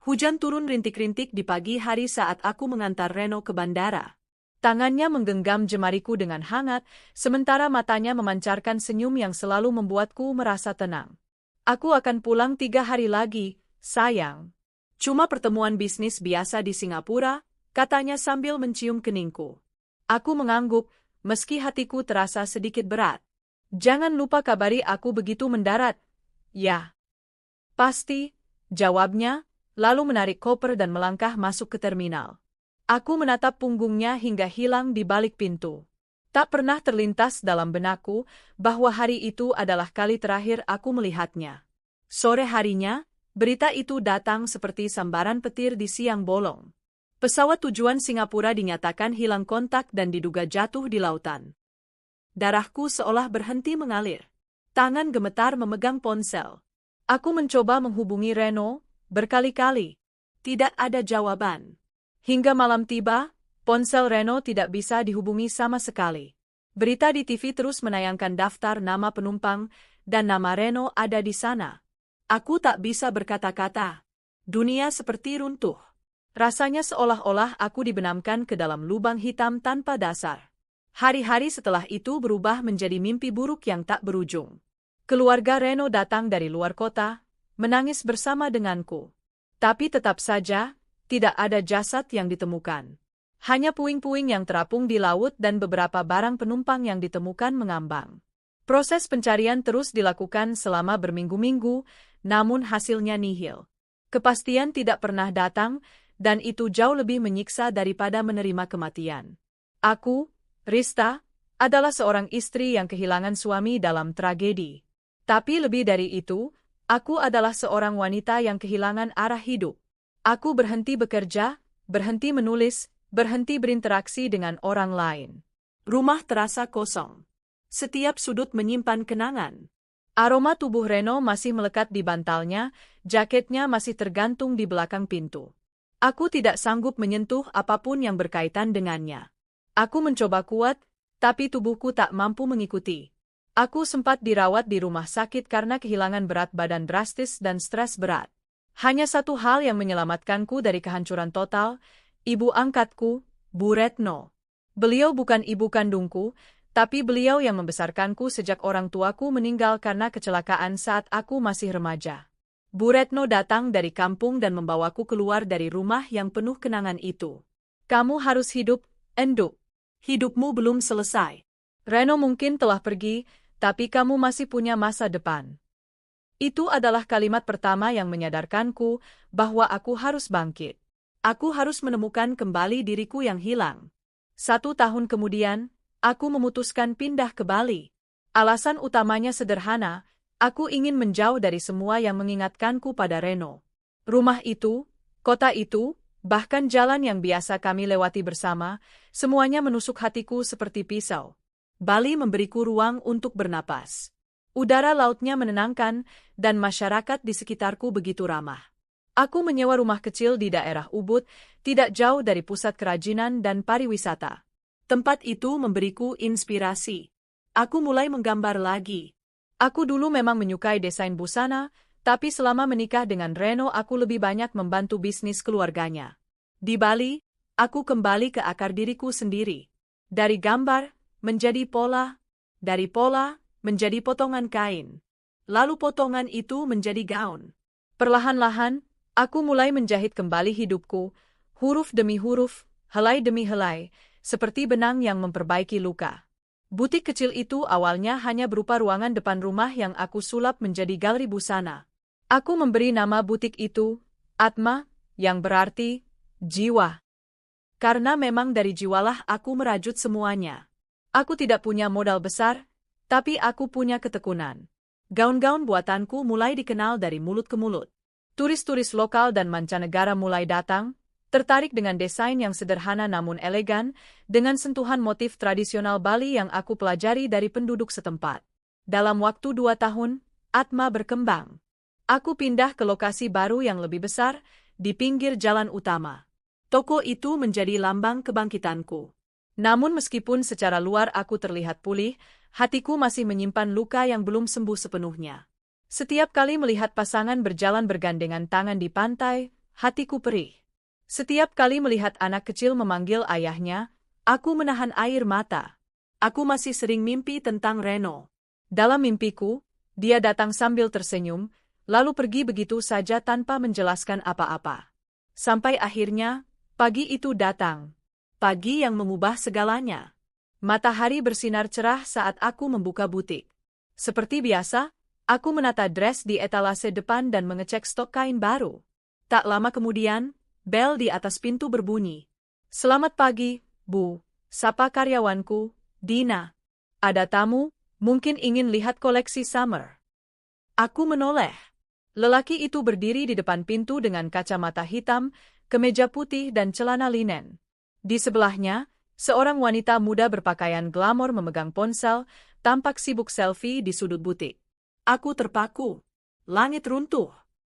Hujan turun rintik-rintik di pagi hari saat aku mengantar Reno ke bandara. Tangannya menggenggam jemariku dengan hangat, sementara matanya memancarkan senyum yang selalu membuatku merasa tenang. Aku akan pulang 3 hari lagi, sayang. Cuma pertemuan bisnis biasa di Singapura, katanya sambil mencium keningku. Aku mengangguk, meski hatiku terasa sedikit berat. Jangan lupa kabari aku begitu mendarat. Ya. Pasti, jawabnya, lalu menarik koper dan melangkah masuk ke terminal. Aku menatap punggungnya hingga hilang di balik pintu. Tak pernah terlintas dalam benakku bahwa hari itu adalah kali terakhir aku melihatnya. Sore harinya, berita itu datang seperti sambaran petir di siang bolong. Pesawat tujuan Singapura dinyatakan hilang kontak dan diduga jatuh di lautan. Darahku seolah berhenti mengalir. Tangan gemetar memegang ponsel. Aku mencoba menghubungi Reno berkali-kali. Tidak ada jawaban. Hingga malam tiba, ponsel Reno tidak bisa dihubungi sama sekali. Berita di TV terus menayangkan daftar nama penumpang, dan nama Reno ada di sana. Aku tak bisa berkata-kata. Dunia seperti runtuh. Rasanya seolah-olah aku dibenamkan ke dalam lubang hitam tanpa dasar. Hari-hari setelah itu berubah menjadi mimpi buruk yang tak berujung. Keluarga Reno datang dari luar kota, menangis bersama denganku. Tapi tetap saja, tidak ada jasad yang ditemukan. Hanya puing-puing yang terapung di laut dan beberapa barang penumpang yang ditemukan mengambang. Proses pencarian terus dilakukan selama berminggu-minggu, namun hasilnya nihil. Kepastian tidak pernah datang, dan itu jauh lebih menyiksa daripada menerima kematian. Aku, Rista, adalah seorang istri yang kehilangan suami dalam tragedi. Tapi lebih dari itu, aku adalah seorang wanita yang kehilangan arah hidup. Aku berhenti bekerja, berhenti menulis, berhenti berinteraksi dengan orang lain. Rumah terasa kosong. Setiap sudut menyimpan kenangan. Aroma tubuh Reno masih melekat di bantalnya, jaketnya masih tergantung di belakang pintu. Aku tidak sanggup menyentuh apapun yang berkaitan dengannya. Aku mencoba kuat, tapi tubuhku tak mampu mengikuti. Aku sempat dirawat di rumah sakit karena kehilangan berat badan drastis dan stres berat. Hanya satu hal yang menyelamatkanku dari kehancuran total, ibu angkatku, Bu Retno. Beliau bukan ibu kandungku, tapi beliau yang membesarkanku sejak orang tuaku meninggal karena kecelakaan saat aku masih remaja. Bu Retno datang dari kampung dan membawaku keluar dari rumah yang penuh kenangan itu. Kamu harus hidup, Enduk. Hidupmu belum selesai. Reno mungkin telah pergi, tapi kamu masih punya masa depan. Itu adalah kalimat pertama yang menyadarkanku bahwa aku harus bangkit. Aku harus menemukan kembali diriku yang hilang. 1 tahun kemudian, aku memutuskan pindah ke Bali. Alasan utamanya sederhana, aku ingin menjauh dari semua yang mengingatkanku pada Reno. Rumah itu, kota itu, bahkan jalan yang biasa kami lewati bersama, semuanya menusuk hatiku seperti pisau. Bali memberiku ruang untuk bernapas. Udara lautnya menenangkan, dan masyarakat di sekitarku begitu ramah. Aku menyewa rumah kecil di daerah Ubud, tidak jauh dari pusat kerajinan dan pariwisata. Tempat itu memberiku inspirasi. Aku mulai menggambar lagi. Aku dulu memang menyukai desain busana, tapi selama menikah dengan Reno aku lebih banyak membantu bisnis keluarganya. Di Bali, aku kembali ke akar diriku sendiri. Dari gambar, menjadi pola. Dari pola, menjadi potongan kain. Lalu potongan itu menjadi gaun. Perlahan-lahan, aku mulai menjahit kembali hidupku, huruf demi huruf, helai demi helai, seperti benang yang memperbaiki luka. Butik kecil itu awalnya hanya berupa ruangan depan rumah yang aku sulap menjadi galeri busana. Aku memberi nama butik itu, Atma, yang berarti jiwa. Karena memang dari jiwalah aku merajut semuanya. Aku tidak punya modal besar, tapi aku punya ketekunan. Gaun-gaun buatanku mulai dikenal dari mulut ke mulut. Turis-turis lokal dan mancanegara mulai datang, tertarik dengan desain yang sederhana namun elegan, dengan sentuhan motif tradisional Bali yang aku pelajari dari penduduk setempat. Dalam waktu 2 tahun, Atma berkembang. Aku pindah ke lokasi baru yang lebih besar, di pinggir jalan utama. Toko itu menjadi lambang kebangkitanku. Namun meskipun secara luar aku terlihat pulih, hatiku masih menyimpan luka yang belum sembuh sepenuhnya. Setiap kali melihat pasangan berjalan bergandengan tangan di pantai, Hatiku perih. Setiap kali melihat anak kecil memanggil ayahnya, aku menahan air mata. Aku masih sering mimpi tentang Reno. Dalam mimpiku, dia datang sambil tersenyum, lalu pergi begitu saja tanpa menjelaskan apa-apa. Sampai akhirnya, pagi itu datang. Pagi yang mengubah segalanya. Matahari bersinar cerah saat aku membuka butik. Seperti biasa, aku menata dress di etalase depan dan mengecek stok kain baru. Tak lama kemudian, bel di atas pintu berbunyi. "Selamat pagi, Bu," sapa karyawanku, Dina. "Ada tamu, mungkin ingin lihat koleksi summer." Aku menoleh. Lelaki itu berdiri di depan pintu dengan kacamata hitam, kemeja putih dan celana linen. Di sebelahnya, seorang wanita muda berpakaian glamor memegang ponsel, tampak sibuk selfie di sudut butik. Aku terpaku. Langit runtuh.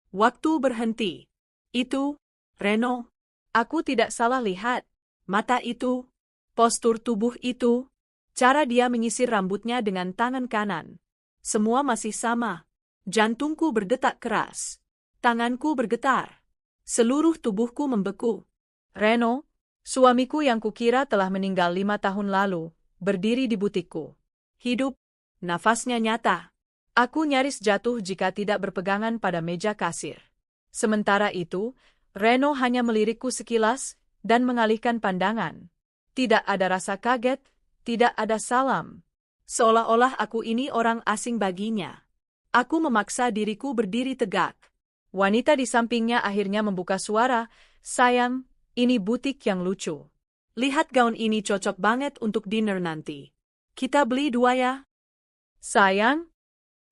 Waktu berhenti. Itu, Reno. Aku tidak salah lihat. Mata itu, postur tubuh itu, cara dia menyisir rambutnya dengan tangan kanan. Semua masih sama. Jantungku berdetak keras. Tanganku bergetar. Seluruh tubuhku membeku. Reno, suamiku yang kukira telah meninggal 5 tahun lalu, berdiri di butikku. Hidup, nafasnya nyata. Aku nyaris jatuh jika tidak berpegangan pada meja kasir. Sementara itu, Reno hanya melirikku sekilas dan mengalihkan pandangan. Tidak ada rasa kaget, tidak ada salam. Seolah-olah aku ini orang asing baginya. Aku memaksa diriku berdiri tegak. Wanita di sampingnya akhirnya membuka suara, "Sayang, ini butik yang lucu. Lihat gaun ini cocok banget untuk dinner nanti. Kita beli 2 ya?" "Sayang?"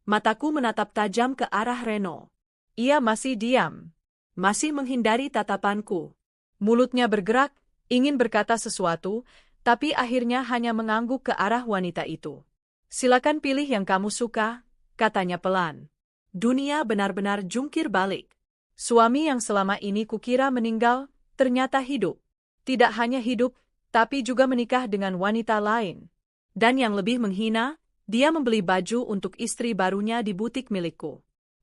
Mataku menatap tajam ke arah Reno. Ia masih diam. Masih menghindari tatapanku. Mulutnya bergerak, ingin berkata sesuatu, tapi akhirnya hanya mengangguk ke arah wanita itu. "Silakan pilih yang kamu suka," katanya pelan. Dunia benar-benar jungkir balik. Suami yang selama ini kukira meninggal, ternyata hidup. Tidak hanya hidup, tapi juga menikah dengan wanita lain. Dan yang lebih menghina, dia membeli baju untuk istri barunya di butik milikku.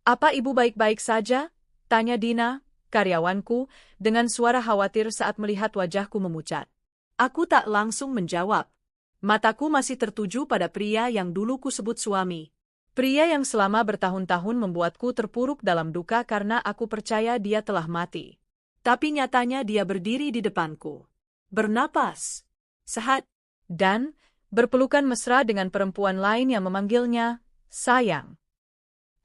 "Apa ibu baik-baik saja?" tanya Dina, karyawanku, dengan suara khawatir saat melihat wajahku memucat. Aku tak langsung menjawab. Mataku masih tertuju pada pria yang dulu kusebut suami. Pria yang selama bertahun-tahun membuatku terpuruk dalam duka karena aku percaya dia telah mati. Tapi nyatanya dia berdiri di depanku. Bernapas. Sehat. Dan berpelukan mesra dengan perempuan lain yang memanggilnya, sayang.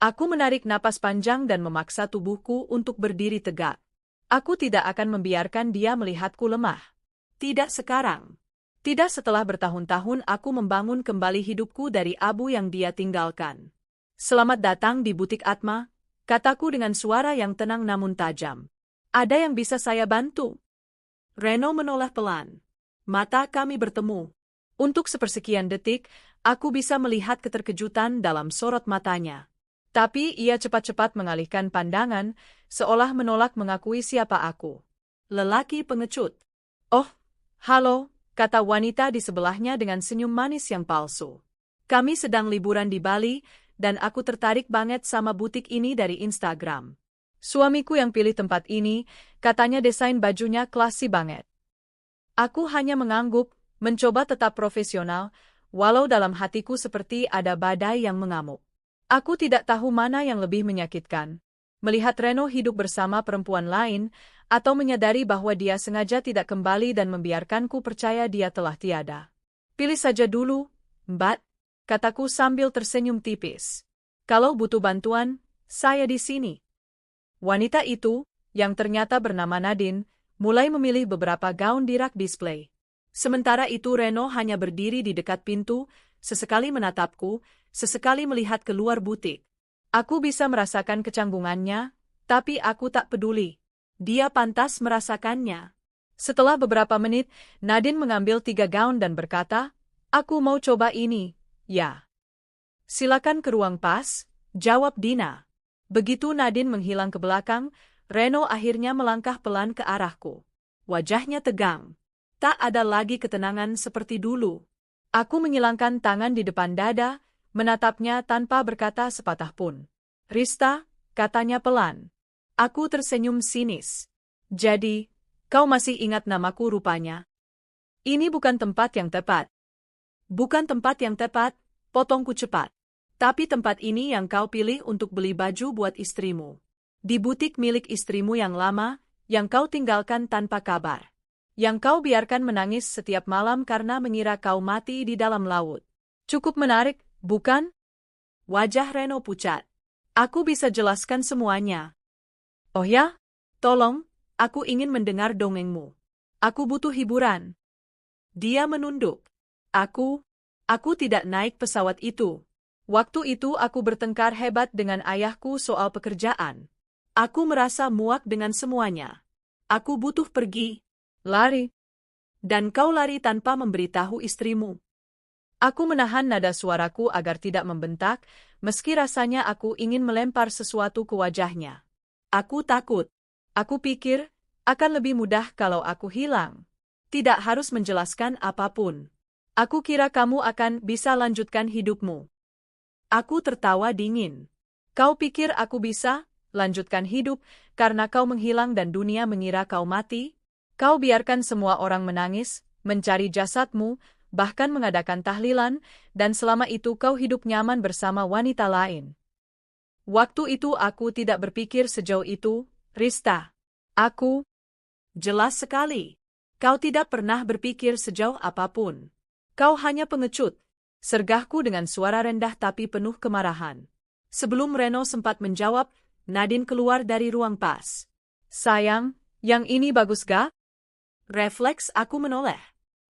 Aku menarik napas panjang dan memaksa tubuhku untuk berdiri tegak. Aku tidak akan membiarkan dia melihatku lemah. Tidak sekarang. Tidak setelah bertahun-tahun aku membangun kembali hidupku dari abu yang dia tinggalkan. "Selamat datang di butik Atma," kataku dengan suara yang tenang namun tajam. "Ada yang bisa saya bantu?" Reno menoleh pelan. Mata kami bertemu. Untuk sepersekian detik, aku bisa melihat keterkejutan dalam sorot matanya. Tapi ia cepat-cepat mengalihkan pandangan, seolah menolak mengakui siapa aku. Lelaki pengecut. "Oh, halo," kata wanita di sebelahnya dengan senyum manis yang palsu. "Kami sedang liburan di Bali, dan aku tertarik banget sama butik ini dari Instagram. Suamiku yang pilih tempat ini, katanya desain bajunya klasi banget." Aku hanya mengangguk, mencoba tetap profesional, walau dalam hatiku seperti ada badai yang mengamuk. Aku tidak tahu mana yang lebih menyakitkan. Melihat Reno hidup bersama perempuan lain, atau menyadari bahwa dia sengaja tidak kembali dan membiarkanku percaya dia telah tiada. "Pilih saja dulu, Mbak," kataku sambil tersenyum tipis. "Kalau butuh bantuan, saya di sini." Wanita itu, yang ternyata bernama Nadine, mulai memilih beberapa gaun di rak display. Sementara itu Reno hanya berdiri di dekat pintu, sesekali menatapku, sesekali melihat keluar butik. Aku bisa merasakan kecanggungannya, tapi aku tak peduli. Dia pantas merasakannya. Setelah beberapa menit, Nadine mengambil 3 gaun dan berkata, "Aku mau coba ini, ya." "Silakan ke ruang pas," jawab Dina. Begitu Nadine menghilang ke belakang, Reno akhirnya melangkah pelan ke arahku. Wajahnya tegang. Tak ada lagi ketenangan seperti dulu. Aku menyilangkan tangan di depan dada, menatapnya tanpa berkata sepatah pun. "Rista," katanya pelan. Aku tersenyum sinis. Jadi, kau masih ingat namaku rupanya. Ini bukan tempat yang tepat. Bukan tempat yang tepat, potongku cepat. Tapi tempat ini yang kau pilih untuk beli baju buat istrimu. Di butik milik istrimu yang lama, yang kau tinggalkan tanpa kabar. Yang kau biarkan menangis setiap malam karena mengira kau mati di dalam laut. Cukup menarik, bukan? Wajah Reno pucat. Aku bisa jelaskan semuanya. Oh ya? Tolong, aku ingin mendengar dongengmu. Aku butuh hiburan. Dia menunduk. Aku tidak naik pesawat itu. Waktu itu aku bertengkar hebat dengan ayahku soal pekerjaan. Aku merasa muak dengan semuanya. Aku butuh pergi. Lari. Dan kau lari tanpa memberitahu istrimu. Aku menahan nada suaraku agar tidak membentak, meski rasanya aku ingin melempar sesuatu ke wajahnya. Aku takut. Aku pikir, akan lebih mudah kalau aku hilang. Tidak harus menjelaskan apapun. Aku kira kamu akan bisa lanjutkan hidupmu. Aku tertawa dingin. Kau pikir aku bisa lanjutkan hidup karena kau menghilang dan dunia mengira kau mati? Kau biarkan semua orang menangis, mencari jasadmu, bahkan mengadakan tahlilan, dan selama itu kau hidup nyaman bersama wanita lain. Waktu itu aku tidak berpikir sejauh itu, Rista. Jelas sekali. Kau tidak pernah berpikir sejauh apapun. Kau hanya pengecut. Sergahku dengan suara rendah tapi penuh kemarahan. Sebelum Reno sempat menjawab, Nadine keluar dari ruang pas. Sayang, yang ini bagus gak? Refleks aku menoleh.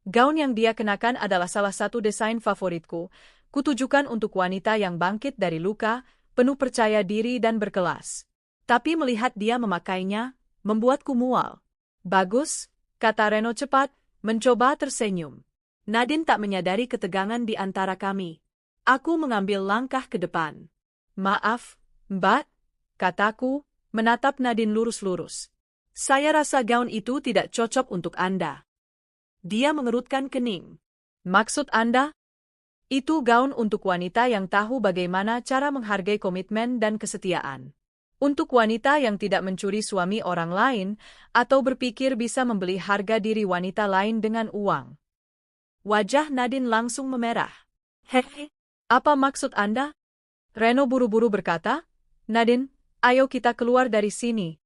Gaun yang dia kenakan adalah salah satu desain favoritku, kutujukan untuk wanita yang bangkit dari luka, penuh percaya diri dan berkelas. Tapi melihat dia memakainya, membuatku mual. Bagus, kata Reno cepat, mencoba tersenyum. Nadine tak menyadari ketegangan di antara kami. Aku mengambil langkah ke depan. Maaf, Mbak, kataku, menatap Nadine lurus-lurus. Saya rasa gaun itu tidak cocok untuk Anda. Dia mengerutkan kening. Maksud Anda? Itu gaun untuk wanita yang tahu bagaimana cara menghargai komitmen dan kesetiaan. Untuk wanita yang tidak mencuri suami orang lain, atau berpikir bisa membeli harga diri wanita lain dengan uang. Wajah Nadine langsung memerah. Hehe, apa maksud Anda? Reno buru-buru berkata, Nadine, ayo kita keluar dari sini.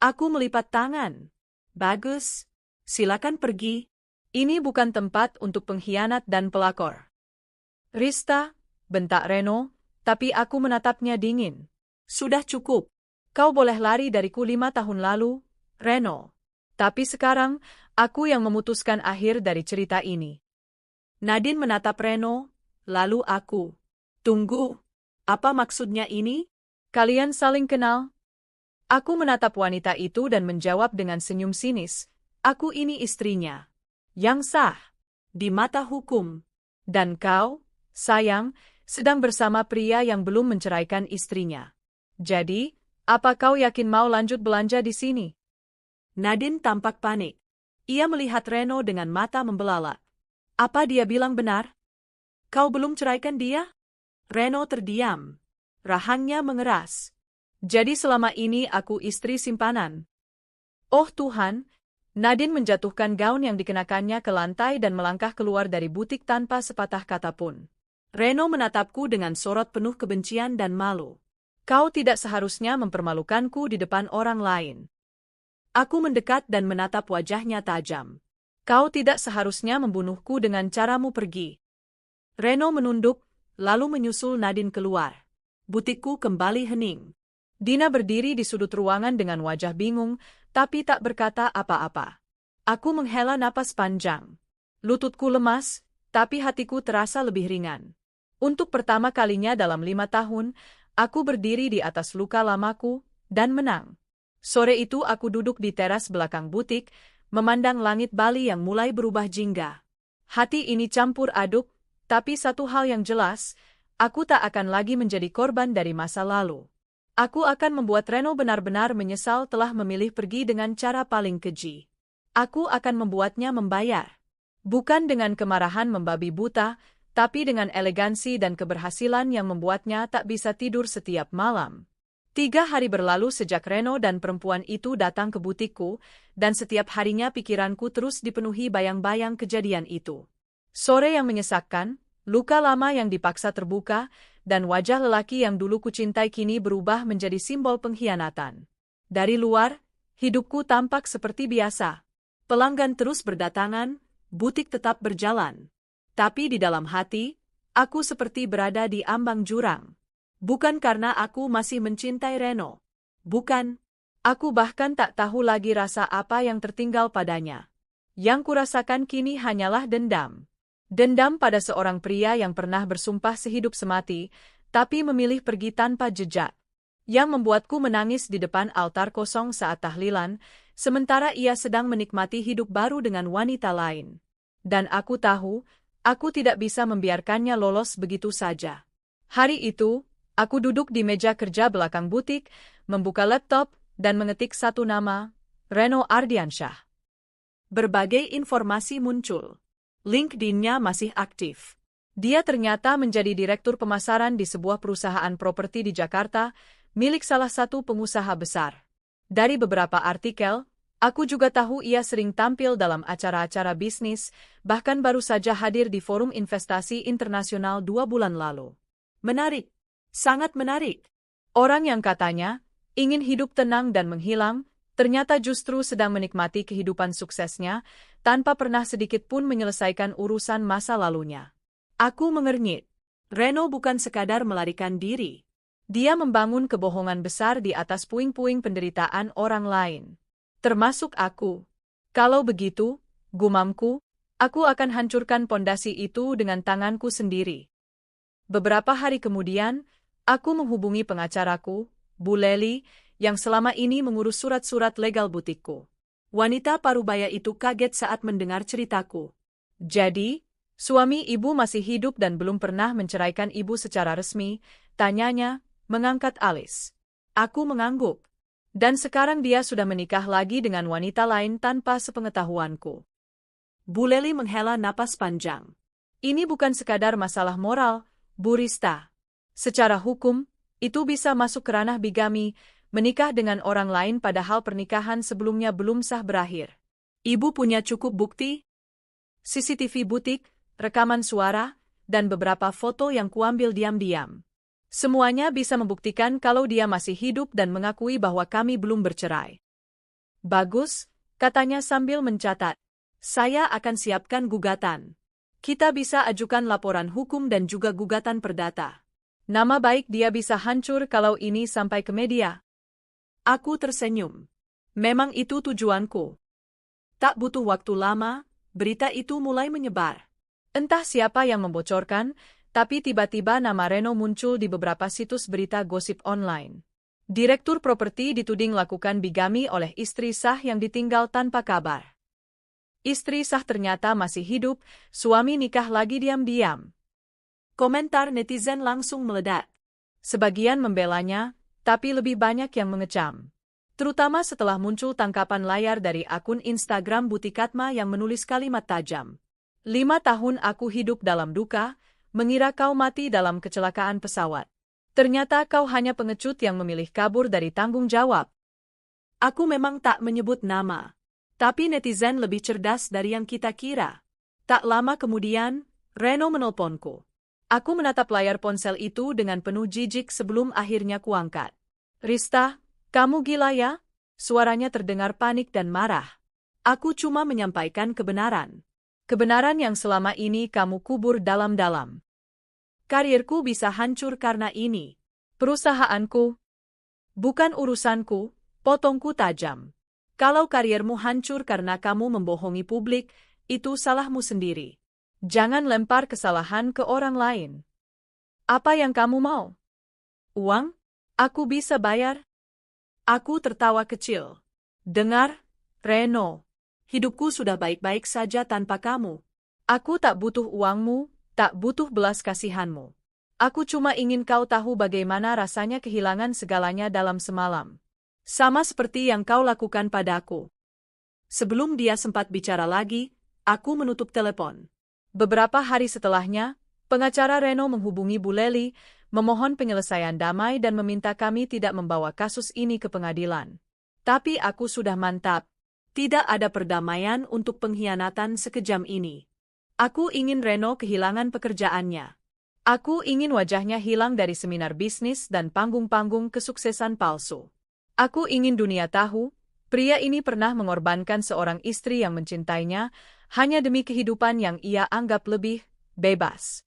Aku melipat tangan. Bagus, silakan pergi. Ini bukan tempat untuk pengkhianat dan pelakor. Rista, bentak Reno, tapi aku menatapnya dingin. Sudah cukup. Kau boleh lari dariku 5 tahun lalu, Reno. Tapi sekarang, aku yang memutuskan akhir dari cerita ini. Nadine menatap Reno, lalu aku. Tunggu, apa maksudnya ini? Kalian saling kenal? Aku menatap wanita itu dan menjawab dengan senyum sinis. Aku ini istrinya. Yang sah, di mata hukum. Dan kau, sayang, sedang bersama pria yang belum menceraikan istrinya. Jadi, apa kau yakin mau lanjut belanja di sini? Nadine tampak panik. Ia melihat Reno dengan mata membelalak. Apa dia bilang benar? Kau belum ceraikan dia? Reno terdiam. Rahangnya mengeras. Jadi selama ini aku istri simpanan. Oh Tuhan! Nadine menjatuhkan gaun yang dikenakannya ke lantai dan melangkah keluar dari butik tanpa sepatah kata pun. Reno menatapku dengan sorot penuh kebencian dan malu. Kau tidak seharusnya mempermalukanku di depan orang lain. Aku mendekat dan menatap wajahnya tajam. Kau tidak seharusnya membunuhku dengan caramu pergi. Reno menunduk, lalu menyusul Nadine keluar. Butikku kembali hening. Dina berdiri di sudut ruangan dengan wajah bingung, tapi tak berkata apa-apa. Aku menghela napas panjang. Lututku lemas, tapi hatiku terasa lebih ringan. Untuk pertama kalinya dalam 5 tahun, aku berdiri di atas luka lamaku, dan menang. Sore itu aku duduk di teras belakang butik, memandang langit Bali yang mulai berubah jingga. Hati ini campur aduk, tapi satu hal yang jelas, aku tak akan lagi menjadi korban dari masa lalu. Aku akan membuat Reno benar-benar menyesal telah memilih pergi dengan cara paling keji. Aku akan membuatnya membayar. Bukan dengan kemarahan membabi buta, tapi dengan elegansi dan keberhasilan yang membuatnya tak bisa tidur setiap malam. 3 hari berlalu sejak Reno dan perempuan itu datang ke butikku, dan setiap harinya pikiranku terus dipenuhi bayang-bayang kejadian itu. Sore yang menyesakkan, luka lama yang dipaksa terbuka, dan wajah lelaki yang dulu kucintai kini berubah menjadi simbol pengkhianatan. Dari luar, hidupku tampak seperti biasa. Pelanggan terus berdatangan, butik tetap berjalan. Tapi di dalam hati, aku seperti berada di ambang jurang. Bukan karena aku masih mencintai Reno. Bukan. Aku bahkan tak tahu lagi rasa apa yang tertinggal padanya. Yang kurasakan kini hanyalah dendam. Dendam pada seorang pria yang pernah bersumpah sehidup semati, tapi memilih pergi tanpa jejak. Yang membuatku menangis di depan altar kosong saat tahlilan, sementara ia sedang menikmati hidup baru dengan wanita lain. Dan aku tahu, aku tidak bisa membiarkannya lolos begitu saja. Hari itu, aku duduk di meja kerja belakang butik, membuka laptop, dan mengetik satu nama, Reno Ardiansyah. Berbagai informasi muncul. LinkedIn-nya masih aktif. Dia ternyata menjadi direktur pemasaran di sebuah perusahaan properti di Jakarta, milik salah satu pengusaha besar. Dari beberapa artikel, aku juga tahu ia sering tampil dalam acara-acara bisnis, bahkan baru saja hadir di Forum Investasi Internasional 2 bulan lalu. Menarik. Sangat menarik. Orang yang katanya ingin hidup tenang dan menghilang, ternyata justru sedang menikmati kehidupan suksesnya, tanpa pernah sedikit pun menyelesaikan urusan masa lalunya. Aku mengernyit. Reno bukan sekadar melarikan diri. Dia membangun kebohongan besar di atas puing-puing penderitaan orang lain. Termasuk aku. Kalau begitu, gumamku, aku akan hancurkan pondasi itu dengan tanganku sendiri. Beberapa hari kemudian, aku menghubungi pengacaraku, Bu Leli, yang selama ini mengurus surat-surat legal butikku. Wanita parubaya itu kaget saat mendengar ceritaku. Jadi, suami ibu masih hidup dan belum pernah menceraikan ibu secara resmi, tanyanya, mengangkat alis. Aku mengangguk. Dan sekarang dia sudah menikah lagi dengan wanita lain tanpa sepengetahuanku. Bu Leli menghela napas panjang. Ini bukan sekadar masalah moral, Bu Rista. Secara hukum, itu bisa masuk ke ranah bigami, menikah dengan orang lain padahal pernikahan sebelumnya belum sah berakhir. Ibu punya cukup bukti? CCTV butik, rekaman suara, dan beberapa foto yang kuambil diam-diam. Semuanya bisa membuktikan kalau dia masih hidup dan mengakui bahwa kami belum bercerai. Bagus, katanya sambil mencatat. Saya akan siapkan gugatan. Kita bisa ajukan laporan hukum dan juga gugatan perdata. Nama baik dia bisa hancur kalau ini sampai ke media. Aku tersenyum. Memang itu tujuanku. Tak butuh waktu lama, berita itu mulai menyebar. Entah siapa yang membocorkan, tapi tiba-tiba nama Reno muncul di beberapa situs berita gosip online. Direktur properti dituding lakukan bigami oleh istri sah yang ditinggal tanpa kabar. Istri sah ternyata masih hidup, suami nikah lagi diam-diam. Komentar netizen langsung meledak. Sebagian membelanya, tapi lebih banyak yang mengecam. Terutama setelah muncul tangkapan layar dari akun Instagram Butikatma yang menulis kalimat tajam. 5 tahun aku hidup dalam duka, mengira kau mati dalam kecelakaan pesawat. Ternyata kau hanya pengecut yang memilih kabur dari tanggung jawab. Aku memang tak menyebut nama. Tapi netizen lebih cerdas dari yang kita kira. Tak lama kemudian, Reno menelponku. Aku menatap layar ponsel itu dengan penuh jijik sebelum akhirnya kuangkat. Rista, kamu gila ya? Suaranya terdengar panik dan marah. Aku cuma menyampaikan kebenaran. Kebenaran yang selama ini kamu kubur dalam-dalam. Karirku bisa hancur karena ini. Perusahaanku. Bukan urusanku, potongku tajam. Kalau karirmu hancur karena kamu membohongi publik, itu salahmu sendiri. Jangan lempar kesalahan ke orang lain. Apa yang kamu mau? Uang? Aku bisa bayar? Aku tertawa kecil. Dengar, Reno. Hidupku sudah baik-baik saja tanpa kamu. Aku tak butuh uangmu, tak butuh belas kasihanmu. Aku cuma ingin kau tahu bagaimana rasanya kehilangan segalanya dalam semalam. Sama seperti yang kau lakukan padaku. Sebelum dia sempat bicara lagi, aku menutup telepon. Beberapa hari setelahnya, pengacara Reno menghubungi Bu Leli, memohon penyelesaian damai dan meminta kami tidak membawa kasus ini ke pengadilan. Tapi aku sudah mantap. Tidak ada perdamaian untuk pengkhianatan sekejam ini. Aku ingin Reno kehilangan pekerjaannya. Aku ingin wajahnya hilang dari seminar bisnis dan panggung-panggung kesuksesan palsu. Aku ingin dunia tahu, pria ini pernah mengorbankan seorang istri yang mencintainya hanya demi kehidupan yang ia anggap lebih bebas.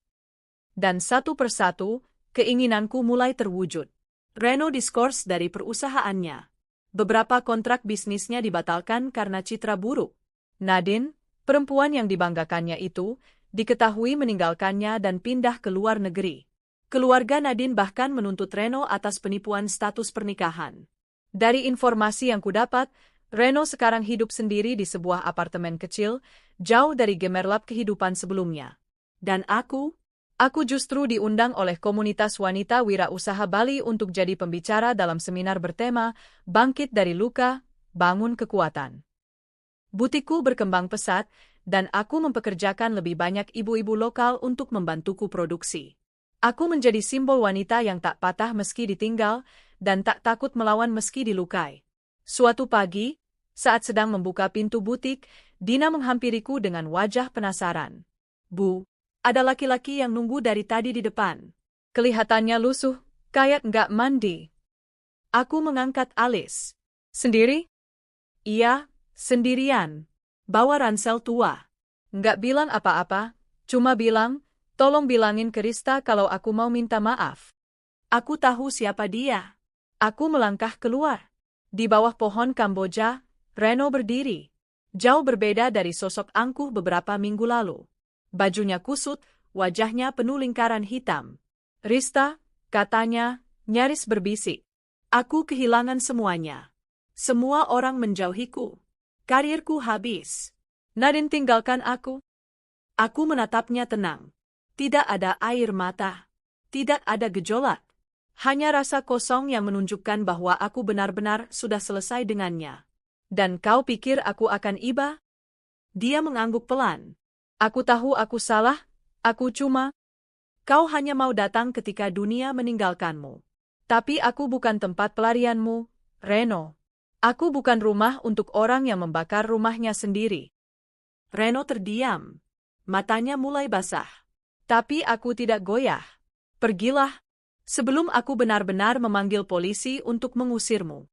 Dan satu persatu, keinginanku mulai terwujud. Reno diskors dari perusahaannya. Beberapa kontrak bisnisnya dibatalkan karena citra buruk. Nadine, perempuan yang dibanggakannya itu, diketahui meninggalkannya dan pindah ke luar negeri. Keluarga Nadine bahkan menuntut Reno atas penipuan status pernikahan. Dari informasi yang kudapat, Reno sekarang hidup sendiri di sebuah apartemen kecil, jauh dari gemerlap kehidupan sebelumnya. Dan aku justru diundang oleh komunitas wanita wirausaha Bali untuk jadi pembicara dalam seminar bertema Bangkit dari Luka, Bangun Kekuatan. Butikku berkembang pesat, dan aku mempekerjakan lebih banyak ibu-ibu lokal untuk membantuku produksi. Aku menjadi simbol wanita yang tak patah meski ditinggal, dan tak takut melawan meski dilukai. Suatu pagi, saat sedang membuka pintu butik, Dina menghampiriku dengan wajah penasaran. "Bu, ada laki-laki yang nunggu dari tadi di depan. Kelihatannya lusuh, kayak nggak mandi." Aku mengangkat alis. "Sendiri?" "Iya, sendirian. Bawa ransel tua. Nggak bilang apa-apa, cuma bilang, tolong bilangin ke Rista kalau aku mau minta maaf." Aku tahu siapa dia. Aku melangkah keluar. Di bawah pohon Kamboja, Reno berdiri. Jauh berbeda dari sosok angkuh beberapa minggu lalu. Bajunya kusut, wajahnya penuh lingkaran hitam. "Rista," katanya, nyaris berbisik. "Aku kehilangan semuanya. Semua orang menjauhiku. Karirku habis. Nadine tinggalkan aku." Aku menatapnya tenang. Tidak ada air mata. Tidak ada gejolak. Hanya rasa kosong yang menunjukkan bahwa aku benar-benar sudah selesai dengannya. "Dan kau pikir aku akan iba?" Dia mengangguk pelan. "Aku tahu aku salah, aku cuma..." "Kau hanya mau datang ketika dunia meninggalkanmu. Tapi aku bukan tempat pelarianmu, Reno. Aku bukan rumah untuk orang yang membakar rumahnya sendiri." Reno terdiam. Matanya mulai basah. Tapi aku tidak goyah. "Pergilah, sebelum aku benar-benar memanggil polisi untuk mengusirmu."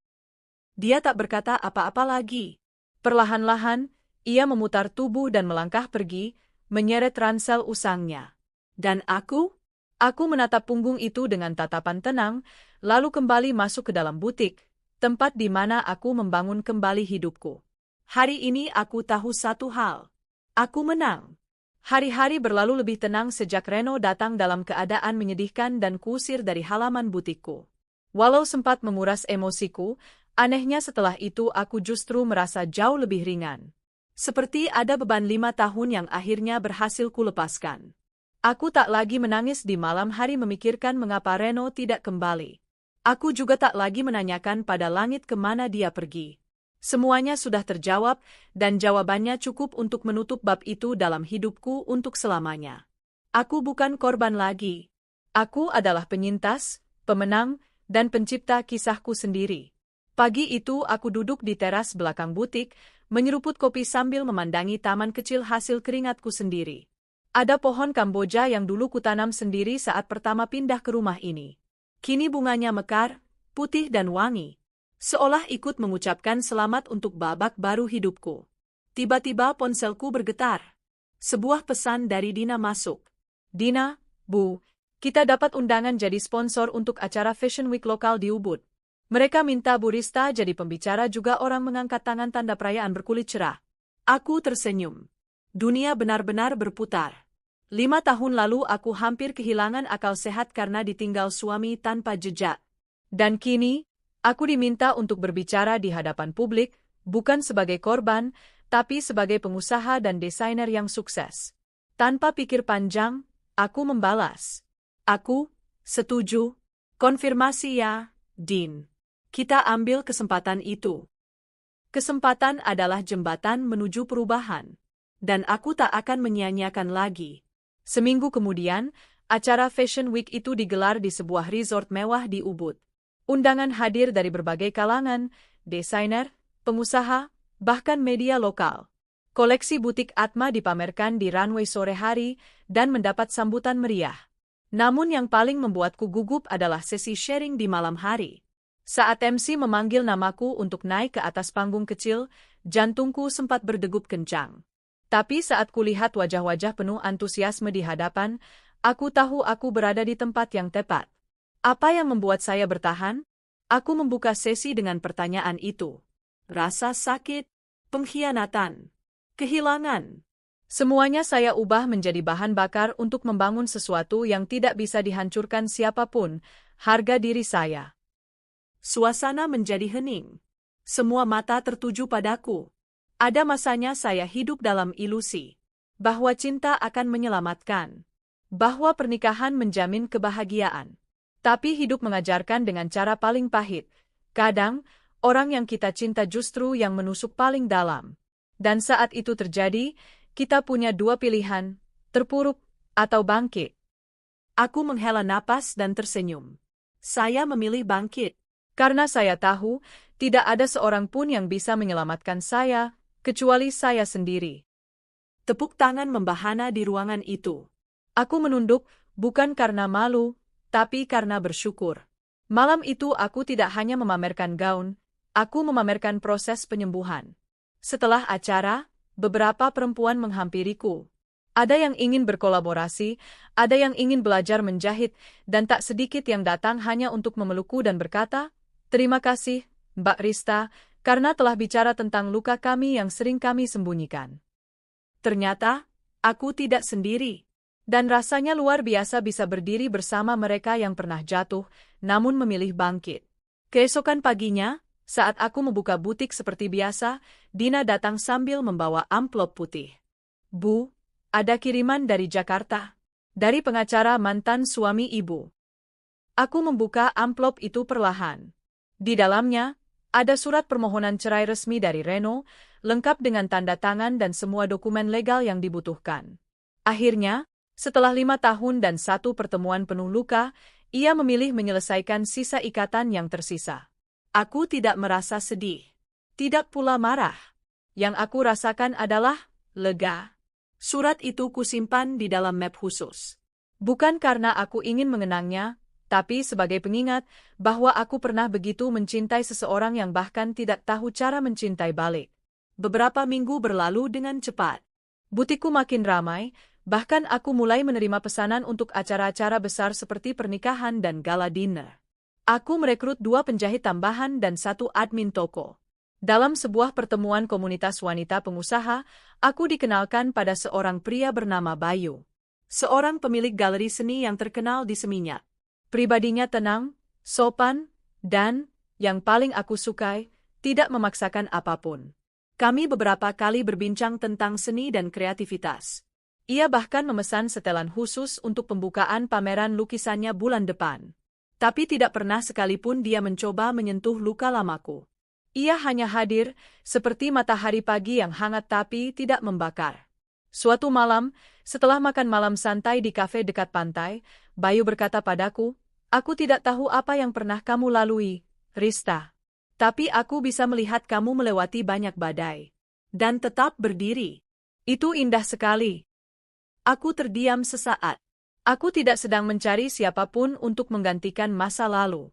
Dia tak berkata apa-apa lagi. Perlahan-lahan, ia memutar tubuh dan melangkah pergi, menyeret ransel usangnya. Dan aku menatap punggung itu dengan tatapan tenang, lalu kembali masuk ke dalam butik, tempat di mana aku membangun kembali hidupku. Hari ini aku tahu satu hal. Aku menang. Hari-hari berlalu lebih tenang sejak Reno datang dalam keadaan menyedihkan dan kuusir dari halaman butikku. Walau sempat menguras emosiku, anehnya setelah itu aku justru merasa jauh lebih ringan. Seperti ada beban 5 tahun yang akhirnya berhasil kulepaskan. Aku tak lagi menangis di malam hari memikirkan mengapa Reno tidak kembali. Aku juga tak lagi menanyakan pada langit kemana dia pergi. Semuanya sudah terjawab, dan jawabannya cukup untuk menutup bab itu dalam hidupku untuk selamanya. Aku bukan korban lagi. Aku adalah penyintas, pemenang, dan pencipta kisahku sendiri. Pagi itu aku duduk di teras belakang butik, menyeruput kopi sambil memandangi taman kecil hasil keringatku sendiri. Ada pohon Kamboja yang dulu kutanam sendiri saat pertama pindah ke rumah ini. Kini bunganya mekar, putih dan wangi. Seolah ikut mengucapkan selamat untuk babak baru hidupku. Tiba-tiba ponselku bergetar. Sebuah pesan dari Dina masuk. "Dina, Bu, kita dapat undangan jadi sponsor untuk acara Fashion Week lokal di Ubud. Mereka minta Bu Rista jadi pembicara juga." Orang mengangkat tangan tanda perayaan berkulit cerah. Aku tersenyum. Dunia benar-benar berputar. 5 tahun lalu aku hampir kehilangan akal sehat karena ditinggal suami tanpa jejak. Dan kini, aku diminta untuk berbicara di hadapan publik, bukan sebagai korban, tapi sebagai pengusaha dan desainer yang sukses. Tanpa pikir panjang, aku membalas. "Aku setuju. Konfirmasi ya, Din. Kita ambil kesempatan itu. Kesempatan adalah jembatan menuju perubahan. Dan aku tak akan menyia-nyiakan lagi." Seminggu kemudian, Acara Fashion Week itu digelar di sebuah resort mewah di Ubud. Undangan hadir dari berbagai kalangan, desainer, pengusaha, bahkan media lokal. Koleksi butik Atma dipamerkan di runway sore hari dan mendapat sambutan meriah. Namun yang paling membuatku gugup adalah sesi sharing di malam hari. Saat MC memanggil namaku untuk naik ke atas panggung kecil, jantungku sempat berdegup kencang. Tapi saat kulihat wajah-wajah penuh antusiasme di hadapan, aku tahu aku berada di tempat yang tepat. Apa yang membuat saya bertahan? Aku membuka sesi dengan pertanyaan itu. Rasa sakit, pengkhianatan, kehilangan. Semuanya saya ubah menjadi bahan bakar untuk membangun sesuatu yang tidak bisa dihancurkan siapapun, harga diri saya. Suasana menjadi hening. Semua mata tertuju padaku. Ada masanya saya hidup dalam ilusi. Bahwa cinta akan menyelamatkan. Bahwa pernikahan menjamin kebahagiaan. Tapi hidup mengajarkan dengan cara paling pahit. Kadang, orang yang kita cinta justru yang menusuk paling dalam. Dan saat itu terjadi, kita punya dua pilihan, terpuruk atau bangkit. Aku menghela napas dan tersenyum. Saya memilih bangkit. Karena saya tahu, tidak ada seorang pun yang bisa menyelamatkan saya, kecuali saya sendiri. Tepuk tangan membahana di ruangan itu. Aku menunduk, bukan karena malu, tapi karena bersyukur. Malam itu aku tidak hanya memamerkan gaun, aku memamerkan proses penyembuhan. Setelah acara, beberapa perempuan menghampiriku. Ada yang ingin berkolaborasi, ada yang ingin belajar menjahit, dan tak sedikit yang datang hanya untuk memelukku dan berkata, "Terima kasih, Mbak Rista, karena telah bicara tentang luka kami yang sering kami sembunyikan." Ternyata, aku tidak sendiri. Dan rasanya luar biasa bisa berdiri bersama mereka yang pernah jatuh, namun memilih bangkit. Keesokan paginya, saat aku membuka butik seperti biasa, Dina datang sambil membawa amplop putih. "Bu, ada kiriman dari Jakarta." Dari pengacara mantan suami ibu. Aku membuka amplop itu perlahan. Di dalamnya, ada surat permohonan cerai resmi dari Reno, lengkap dengan tanda tangan dan semua dokumen legal yang dibutuhkan. Akhirnya, setelah 5 tahun dan 1 pertemuan penuh luka, ia memilih menyelesaikan sisa ikatan yang tersisa. Aku tidak merasa sedih. Tidak pula marah. Yang aku rasakan adalah lega. Surat itu kusimpan di dalam map khusus. Bukan karena aku ingin mengenangnya, tapi sebagai pengingat bahwa aku pernah begitu mencintai seseorang yang bahkan tidak tahu cara mencintai balik. Beberapa minggu berlalu dengan cepat. Butikku makin ramai, bahkan aku mulai menerima pesanan untuk acara-acara besar seperti pernikahan dan gala dinner. Aku merekrut 2 penjahit tambahan dan 1 admin toko. Dalam sebuah pertemuan komunitas wanita pengusaha, aku dikenalkan pada seorang pria bernama Bayu. Seorang pemilik galeri seni yang terkenal di Seminyak. Pribadinya tenang, sopan, dan, yang paling aku sukai, tidak memaksakan apapun. Kami beberapa kali berbincang tentang seni dan kreativitas. Ia bahkan memesan setelan khusus untuk pembukaan pameran lukisannya bulan depan. Tapi tidak pernah sekalipun dia mencoba menyentuh luka lamaku. Ia hanya hadir, seperti matahari pagi yang hangat tapi tidak membakar. Suatu malam, setelah makan malam santai di kafe dekat pantai, Bayu berkata padaku, "Aku tidak tahu apa yang pernah kamu lalui, Rista. Tapi aku bisa melihat kamu melewati banyak badai. Dan tetap berdiri. Itu indah sekali." Aku terdiam sesaat. Aku tidak sedang mencari siapapun untuk menggantikan masa lalu.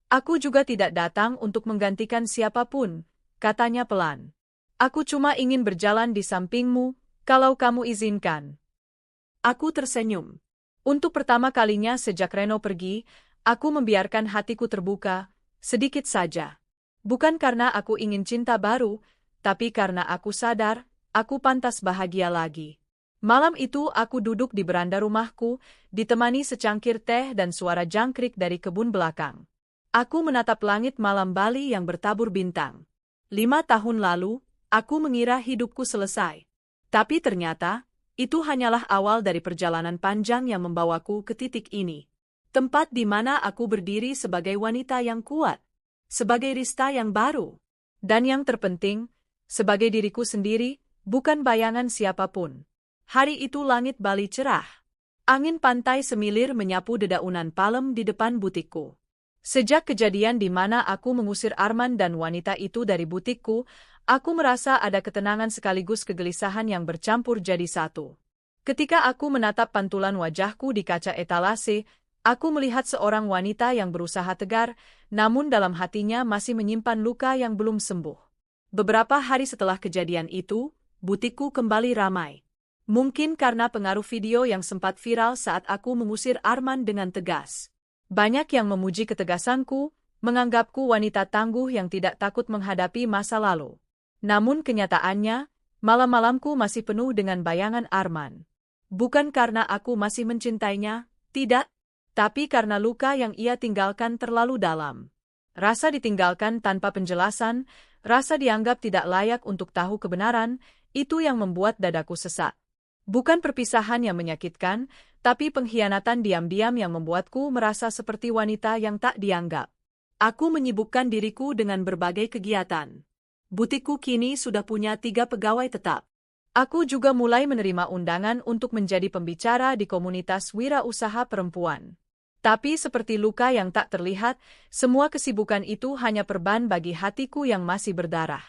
"Aku juga tidak datang untuk menggantikan siapapun," katanya pelan. "Aku cuma ingin berjalan di sampingmu, kalau kamu izinkan." Aku tersenyum. Untuk pertama kalinya sejak Reno pergi, aku membiarkan hatiku terbuka, sedikit saja. Bukan karena aku ingin cinta baru, tapi karena aku sadar, aku pantas bahagia lagi. Malam itu aku duduk di beranda rumahku, ditemani secangkir teh dan suara jangkrik dari kebun belakang. Aku menatap langit malam Bali yang bertabur bintang. 5 tahun lalu, aku mengira hidupku selesai. Tapi ternyata, itu hanyalah awal dari perjalanan panjang yang membawaku ke titik ini. Tempat di mana aku berdiri sebagai wanita yang kuat. Sebagai Rista yang baru. Dan yang terpenting, sebagai diriku sendiri, bukan bayangan siapapun. Hari itu langit Bali cerah. Angin pantai semilir menyapu dedaunan palem di depan butikku. Sejak kejadian di mana aku mengusir Arman dan wanita itu dari butikku, aku merasa ada ketenangan sekaligus kegelisahan yang bercampur jadi satu. Ketika aku menatap pantulan wajahku di kaca etalase, aku melihat seorang wanita yang berusaha tegar, namun dalam hatinya masih menyimpan luka yang belum sembuh. Beberapa hari setelah kejadian itu, butikku kembali ramai. Mungkin karena pengaruh video yang sempat viral saat aku mengusir Arman dengan tegas. Banyak yang memuji ketegasanku, menganggapku wanita tangguh yang tidak takut menghadapi masa lalu. Namun kenyataannya, malam-malamku masih penuh dengan bayangan Arman. Bukan karena aku masih mencintainya, tidak, tapi karena luka yang ia tinggalkan terlalu dalam. Rasa ditinggalkan tanpa penjelasan, rasa dianggap tidak layak untuk tahu kebenaran, itu yang membuat dadaku sesak. Bukan perpisahan yang menyakitkan, tapi pengkhianatan diam-diam yang membuatku merasa seperti wanita yang tak dianggap. Aku menyibukkan diriku dengan berbagai kegiatan. Butikku kini sudah punya 3 pegawai tetap. Aku juga mulai menerima undangan untuk menjadi pembicara di komunitas wirausaha perempuan. Tapi seperti luka yang tak terlihat, semua kesibukan itu hanya perban bagi hatiku yang masih berdarah.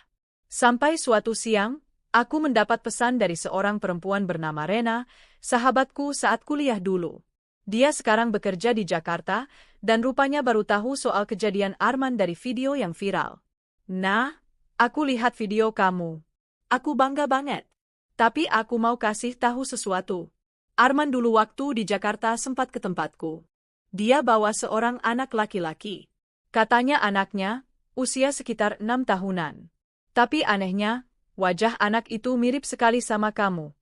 Sampai suatu siang, aku mendapat pesan dari seorang perempuan bernama Rena, sahabatku saat kuliah dulu. Dia sekarang bekerja di Jakarta, dan rupanya baru tahu soal kejadian Arman dari video yang viral. Nah, aku lihat video kamu. Aku bangga banget. Tapi aku mau kasih tahu sesuatu. Arman dulu waktu di Jakarta sempat ke tempatku. Dia bawa seorang anak laki-laki. Katanya anaknya, usia sekitar 6 tahunan. Tapi anehnya, wajah anak itu mirip sekali sama kamu.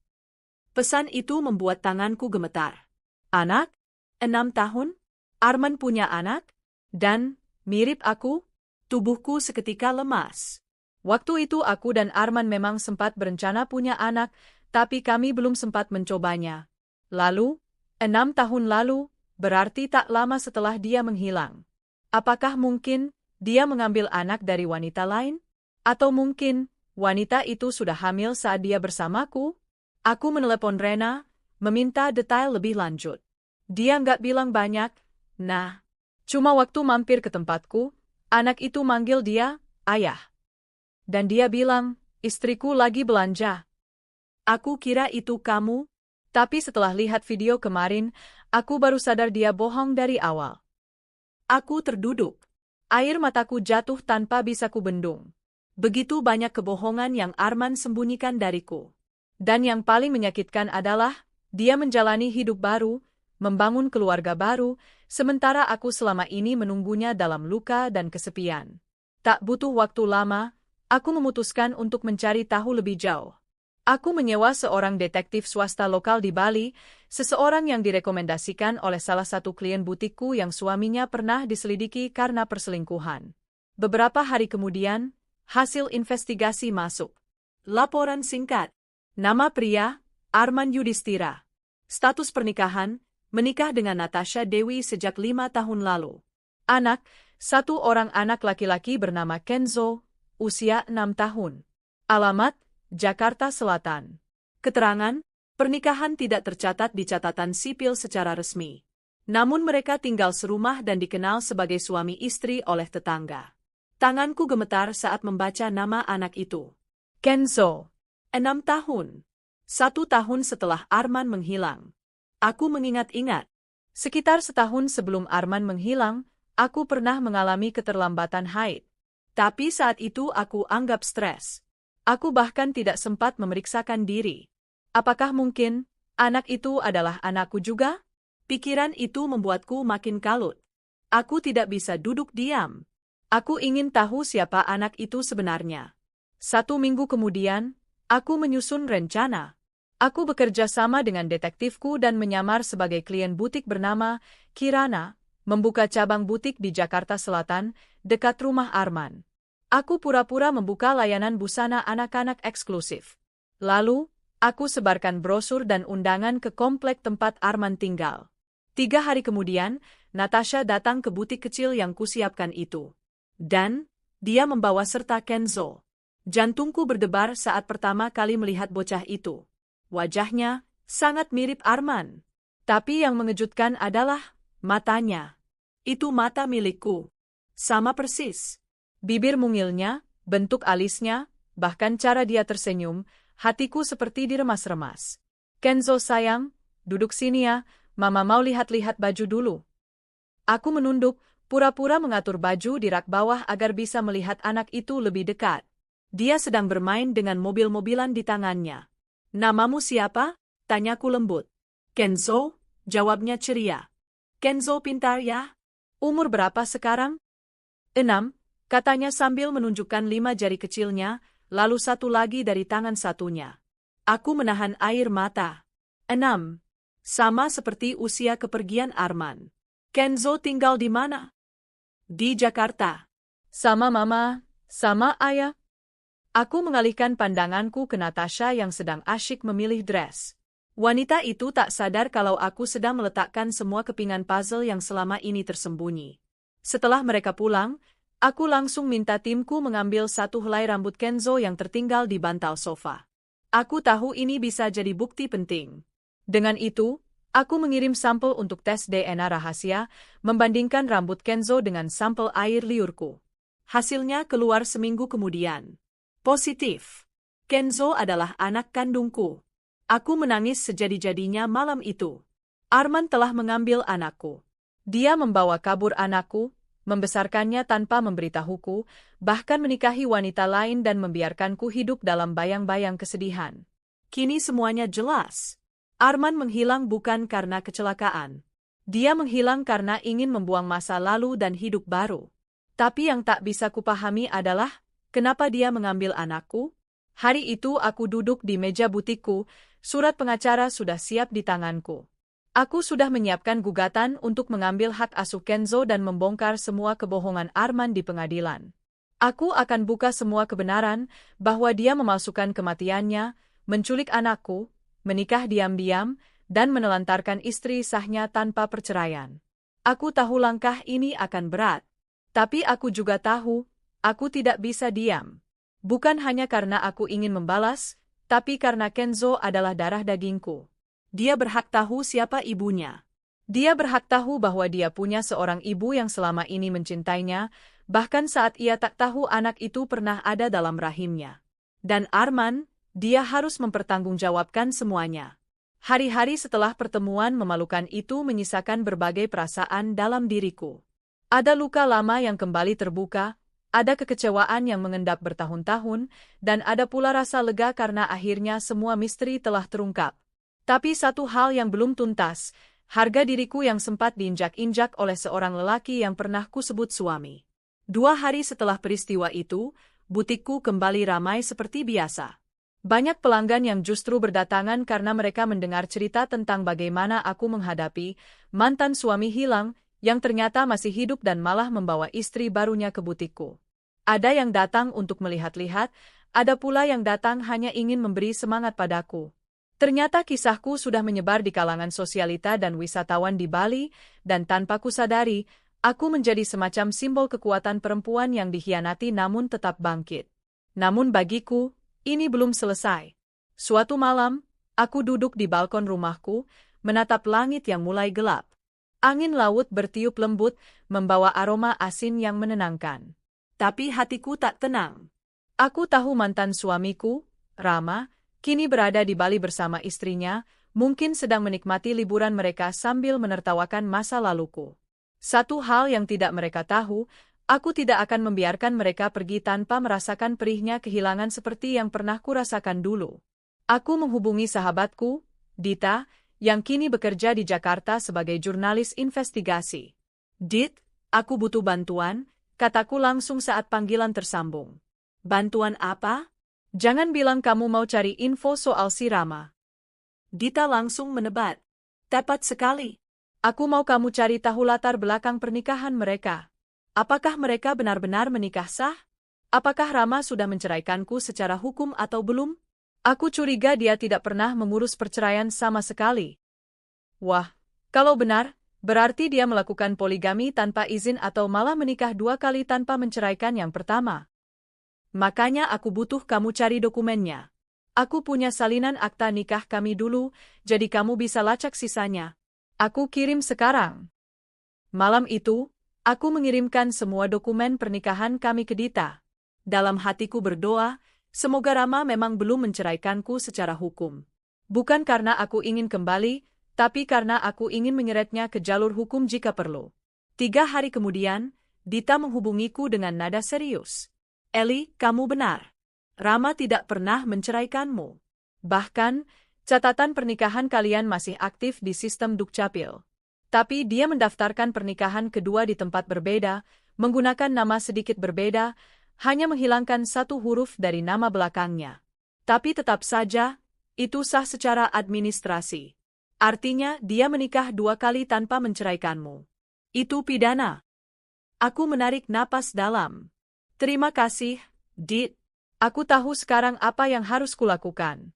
Pesan itu membuat tanganku gemetar. Anak? 6 tahun? Arman punya anak? Dan, mirip aku? Tubuhku seketika lemas. Waktu itu aku dan Arman memang sempat berencana punya anak, tapi kami belum sempat mencobanya. Lalu, 6 tahun lalu, berarti tak lama setelah dia menghilang. Apakah mungkin dia mengambil anak dari wanita lain? Atau mungkin wanita itu sudah hamil saat dia bersamaku? Aku menelepon Rena, meminta detail lebih lanjut. Dia nggak bilang banyak. Nah, cuma waktu mampir ke tempatku, anak itu manggil dia, ayah. Dan dia bilang, istriku lagi belanja. Aku kira itu kamu, tapi setelah lihat video kemarin, aku baru sadar dia bohong dari awal. Aku terduduk. Air mataku jatuh tanpa bisa kubendung. Begitu banyak kebohongan yang Arman sembunyikan dariku. Dan yang paling menyakitkan adalah, dia menjalani hidup baru, membangun keluarga baru, sementara aku selama ini menunggunya dalam luka dan kesepian. Tak butuh waktu lama, aku memutuskan untuk mencari tahu lebih jauh. Aku menyewa seorang detektif swasta lokal di Bali, seseorang yang direkomendasikan oleh salah satu klien butikku yang suaminya pernah diselidiki karena perselingkuhan. Beberapa hari kemudian, hasil investigasi masuk. Laporan singkat. Nama pria, Arman Yudhistira. Status pernikahan, menikah dengan Natasha Dewi sejak 5 tahun lalu. Anak, 1 orang anak laki-laki bernama Kenzo, usia 6 tahun. Alamat, Jakarta Selatan. Keterangan, pernikahan tidak tercatat di catatan sipil secara resmi. Namun mereka tinggal serumah dan dikenal sebagai suami istri oleh tetangga. Tanganku gemetar saat membaca nama anak itu. Kenzo, 6 tahun. 1 tahun setelah Arman menghilang. Aku mengingat-ingat. Sekitar setahun sebelum Arman menghilang, aku pernah mengalami keterlambatan haid. Tapi saat itu aku anggap stres. Aku bahkan tidak sempat memeriksakan diri. Apakah mungkin anak itu adalah anakku juga? Pikiran itu membuatku makin kalut. Aku tidak bisa duduk diam. Aku ingin tahu siapa anak itu sebenarnya. 1 minggu kemudian, aku menyusun rencana. Aku bekerja sama dengan detektifku dan menyamar sebagai klien butik bernama Kirana, membuka cabang butik di Jakarta Selatan, dekat rumah Arman. Aku pura-pura membuka layanan busana anak-anak eksklusif. Lalu, aku sebarkan brosur dan undangan ke komplek tempat Arman tinggal. 3 hari kemudian, Natasha datang ke butik kecil yang kusiapkan itu. Dan, dia membawa serta Kenzo. Jantungku berdebar saat pertama kali melihat bocah itu. Wajahnya sangat mirip Arman. Tapi yang mengejutkan adalah matanya. Itu mata milikku. Sama persis. Bibir mungilnya, bentuk alisnya, bahkan cara dia tersenyum, hatiku seperti diremas-remas. Kenzo sayang, duduk sini ya, Mama mau lihat-lihat baju dulu. Aku menunduk, pura-pura mengatur baju di rak bawah agar bisa melihat anak itu lebih dekat. Dia sedang bermain dengan mobil-mobilan di tangannya. Namamu siapa? Tanyaku lembut. Kenzo, jawabnya ceria. Kenzo pintar ya? Umur berapa sekarang? 6, katanya sambil menunjukkan 5 jari kecilnya, lalu satu lagi dari tangan satunya. Aku menahan air mata. 6. Sama seperti usia kepergian Arman. Kenzo tinggal di mana? Di Jakarta. Sama Mama, sama Ayah. Aku mengalihkan pandanganku ke Natasha yang sedang asyik memilih dress. Wanita itu tak sadar kalau aku sedang meletakkan semua kepingan puzzle yang selama ini tersembunyi. Setelah mereka pulang, aku langsung minta timku mengambil satu helai rambut Kenzo yang tertinggal di bantal sofa. Aku tahu ini bisa jadi bukti penting. Dengan itu, aku mengirim sampel untuk tes DNA rahasia, membandingkan rambut Kenzo dengan sampel air liurku. Hasilnya keluar seminggu kemudian. Positif. Kenzo adalah anak kandungku. Aku menangis sejadi-jadinya malam itu. Arman telah mengambil anakku. Dia membawa kabur anakku, membesarkannya tanpa memberitahuku, bahkan menikahi wanita lain dan membiarkanku hidup dalam bayang-bayang kesedihan. Kini semuanya jelas. Arman menghilang bukan karena kecelakaan. Dia menghilang karena ingin membuang masa lalu dan hidup baru. Tapi yang tak bisa kupahami adalah, kenapa dia mengambil anakku? Hari itu aku duduk di meja butikku, surat pengacara sudah siap di tanganku. Aku sudah menyiapkan gugatan untuk mengambil hak asuh Kenzo dan membongkar semua kebohongan Arman di pengadilan. Aku akan buka semua kebenaran bahwa dia memalsukan kematiannya, menculik anakku, menikah diam-diam, dan menelantarkan istri sahnya tanpa perceraian. Aku tahu langkah ini akan berat. Tapi aku juga tahu, aku tidak bisa diam. Bukan hanya karena aku ingin membalas, tapi karena Kenzo adalah darah dagingku. Dia berhak tahu siapa ibunya. Dia berhak tahu bahwa dia punya seorang ibu yang selama ini mencintainya, bahkan saat ia tak tahu anak itu pernah ada dalam rahimnya. Dan Arman, dia harus mempertanggungjawabkan semuanya. Hari-hari setelah pertemuan memalukan itu menyisakan berbagai perasaan dalam diriku. Ada luka lama yang kembali terbuka, ada kekecewaan yang mengendap bertahun-tahun, dan ada pula rasa lega karena akhirnya semua misteri telah terungkap. Tapi satu hal yang belum tuntas, harga diriku yang sempat diinjak-injak oleh seorang lelaki yang pernah kusebut suami. 2 hari setelah peristiwa itu, butikku kembali ramai seperti biasa. Banyak pelanggan yang justru berdatangan karena mereka mendengar cerita tentang bagaimana aku menghadapi mantan suami hilang yang ternyata masih hidup dan malah membawa istri barunya ke butikku. Ada yang datang untuk melihat-lihat, ada pula yang datang hanya ingin memberi semangat padaku. Ternyata kisahku sudah menyebar di kalangan sosialita dan wisatawan di Bali, dan tanpa kusadari, aku menjadi semacam simbol kekuatan perempuan yang dikhianati namun tetap bangkit. Namun bagiku, ini belum selesai. Suatu malam, aku duduk di balkon rumahku, menatap langit yang mulai gelap. Angin laut bertiup lembut, membawa aroma asin yang menenangkan. Tapi hatiku tak tenang. Aku tahu mantan suamiku, Rama, kini berada di Bali bersama istrinya, mungkin sedang menikmati liburan mereka sambil menertawakan masa laluku. Satu hal yang tidak mereka tahu, aku tidak akan membiarkan mereka pergi tanpa merasakan perihnya kehilangan seperti yang pernah kurasakan dulu. Aku menghubungi sahabatku, Dita, yang kini bekerja di Jakarta sebagai jurnalis investigasi. Dit, aku butuh bantuan, kataku langsung saat panggilan tersambung. Bantuan apa? Jangan bilang kamu mau cari info soal si Rama. Dita langsung menebat. Tepat sekali. Aku mau kamu cari tahu latar belakang pernikahan mereka. Apakah mereka benar-benar menikah sah? Apakah Rama sudah menceraikanku secara hukum atau belum? Aku curiga dia tidak pernah mengurus perceraian sama sekali. Wah, kalau benar, berarti dia melakukan poligami tanpa izin atau malah menikah 2 kali tanpa menceraikan yang pertama. Makanya aku butuh kamu cari dokumennya. Aku punya salinan akta nikah kami dulu, jadi kamu bisa lacak sisanya. Aku kirim sekarang. Malam itu, aku mengirimkan semua dokumen pernikahan kami ke Dita. Dalam hatiku berdoa, semoga Rama memang belum menceraikanku secara hukum. Bukan karena aku ingin kembali, tapi karena aku ingin menyeretnya ke jalur hukum jika perlu. 3 hari kemudian, Dita menghubungiku dengan nada serius. Eli, kamu benar. Rama tidak pernah menceraikanmu. Bahkan, catatan pernikahan kalian masih aktif di sistem Dukcapil. Tapi dia mendaftarkan pernikahan kedua di tempat berbeda, menggunakan nama sedikit berbeda, hanya menghilangkan 1 huruf dari nama belakangnya. Tapi tetap saja, itu sah secara administrasi. Artinya dia menikah 2 kali tanpa menceraikanmu. Itu pidana. Aku menarik napas dalam. Terima kasih, Dit. Aku tahu sekarang apa yang harus kulakukan.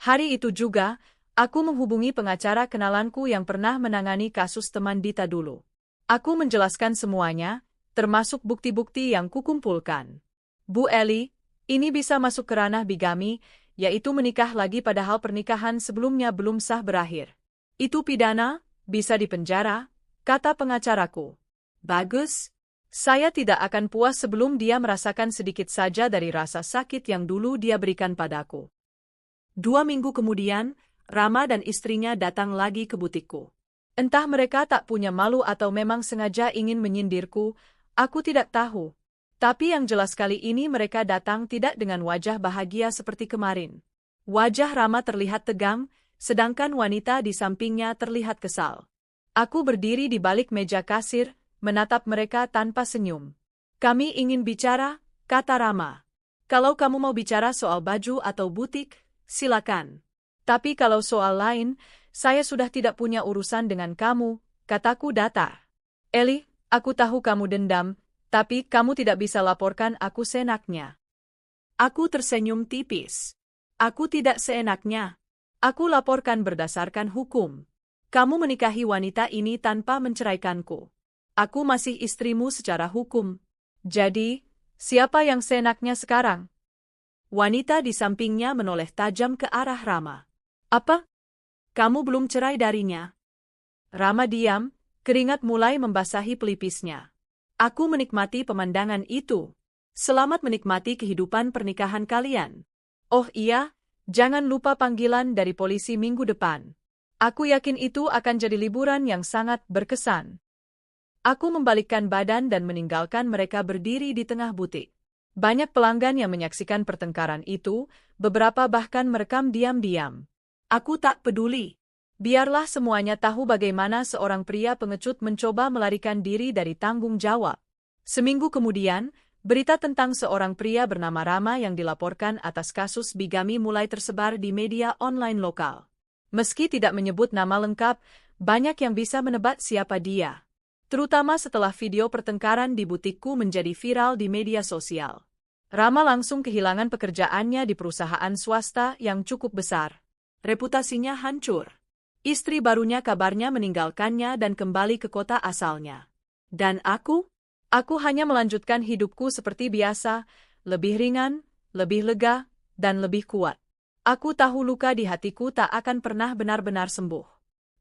Hari itu juga, aku menghubungi pengacara kenalanku yang pernah menangani kasus teman Dita dulu. Aku menjelaskan semuanya, termasuk bukti-bukti yang kukumpulkan. Bu Eli, ini bisa masuk ke ranah bigami, yaitu menikah lagi padahal pernikahan sebelumnya belum sah berakhir. Itu pidana, bisa dipenjara, kata pengacaraku. Bagus. Saya tidak akan puas sebelum dia merasakan sedikit saja dari rasa sakit yang dulu dia berikan padaku. 2 minggu kemudian, Rama dan istrinya datang lagi ke butikku. Entah mereka tak punya malu atau memang sengaja ingin menyindirku, aku tidak tahu. Tapi yang jelas kali ini mereka datang tidak dengan wajah bahagia seperti kemarin. Wajah Rama terlihat tegang, sedangkan wanita di sampingnya terlihat kesal. Aku berdiri di balik meja kasir, menatap mereka tanpa senyum. Kami ingin bicara, kata Rama. Kalau kamu mau bicara soal baju atau butik, silakan. Tapi kalau soal lain, saya sudah tidak punya urusan dengan kamu, kataku datar. Eli, aku tahu kamu dendam, tapi kamu tidak bisa laporkan aku seenaknya. Aku tersenyum tipis. Aku tidak seenaknya. Aku laporkan berdasarkan hukum. Kamu menikahi wanita ini tanpa menceraikanku. Aku masih istrimu secara hukum. Jadi, siapa yang seenaknya sekarang? Wanita di sampingnya menoleh tajam ke arah Rama. Apa? Kamu belum cerai darinya? Rama diam, keringat mulai membasahi pelipisnya. Aku menikmati pemandangan itu. Selamat menikmati kehidupan pernikahan kalian. Oh iya, jangan lupa panggilan dari polisi minggu depan. Aku yakin itu akan jadi liburan yang sangat berkesan. Aku membalikkan badan dan meninggalkan mereka berdiri di tengah butik. Banyak pelanggan yang menyaksikan pertengkaran itu, beberapa bahkan merekam diam-diam. Aku tak peduli. Biarlah semuanya tahu bagaimana seorang pria pengecut mencoba melarikan diri dari tanggung jawab. Seminggu kemudian, berita tentang seorang pria bernama Rama yang dilaporkan atas kasus bigami mulai tersebar di media online lokal. Meski tidak menyebut nama lengkap, banyak yang bisa menebak siapa dia. Terutama setelah video pertengkaran di butikku menjadi viral di media sosial. Rama langsung kehilangan pekerjaannya di perusahaan swasta yang cukup besar. Reputasinya hancur. Istri barunya kabarnya meninggalkannya dan kembali ke kota asalnya. Dan aku hanya melanjutkan hidupku seperti biasa, lebih ringan, lebih lega, dan lebih kuat. Aku tahu luka di hatiku tak akan pernah benar-benar sembuh.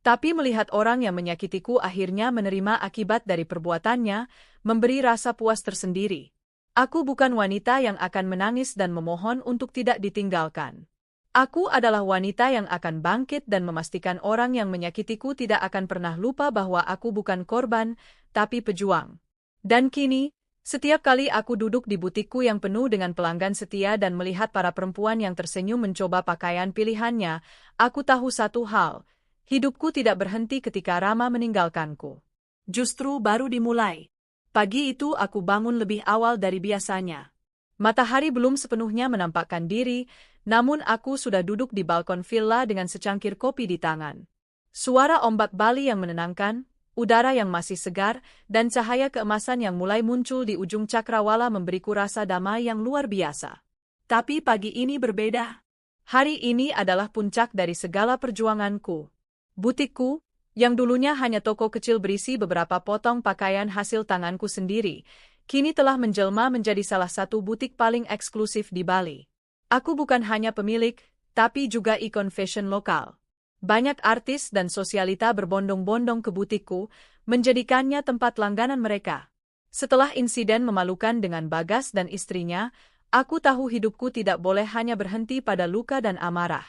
Tapi melihat orang yang menyakitiku akhirnya menerima akibat dari perbuatannya, memberi rasa puas tersendiri. Aku bukan wanita yang akan menangis dan memohon untuk tidak ditinggalkan. Aku adalah wanita yang akan bangkit dan memastikan orang yang menyakitiku tidak akan pernah lupa bahwa aku bukan korban, tapi pejuang. Dan kini, setiap kali aku duduk di butikku yang penuh dengan pelanggan setia dan melihat para perempuan yang tersenyum mencoba pakaian pilihannya, aku tahu satu hal. Hidupku tidak berhenti ketika Rama meninggalkanku. Justru baru dimulai. Pagi itu aku bangun lebih awal dari biasanya. Matahari belum sepenuhnya menampakkan diri, namun aku sudah duduk di balkon villa dengan secangkir kopi di tangan. Suara ombak Bali yang menenangkan, udara yang masih segar, dan cahaya keemasan yang mulai muncul di ujung cakrawala memberiku rasa damai yang luar biasa. Tapi pagi ini berbeda. Hari ini adalah puncak dari segala perjuanganku. Butikku, yang dulunya hanya toko kecil berisi beberapa potong pakaian hasil tanganku sendiri, kini telah menjelma menjadi salah satu butik paling eksklusif di Bali. Aku bukan hanya pemilik, tapi juga ikon fashion lokal. Banyak artis dan sosialita berbondong-bondong ke butikku, menjadikannya tempat langganan mereka. Setelah insiden memalukan dengan Bagas dan istrinya, aku tahu hidupku tidak boleh hanya berhenti pada luka dan amarah.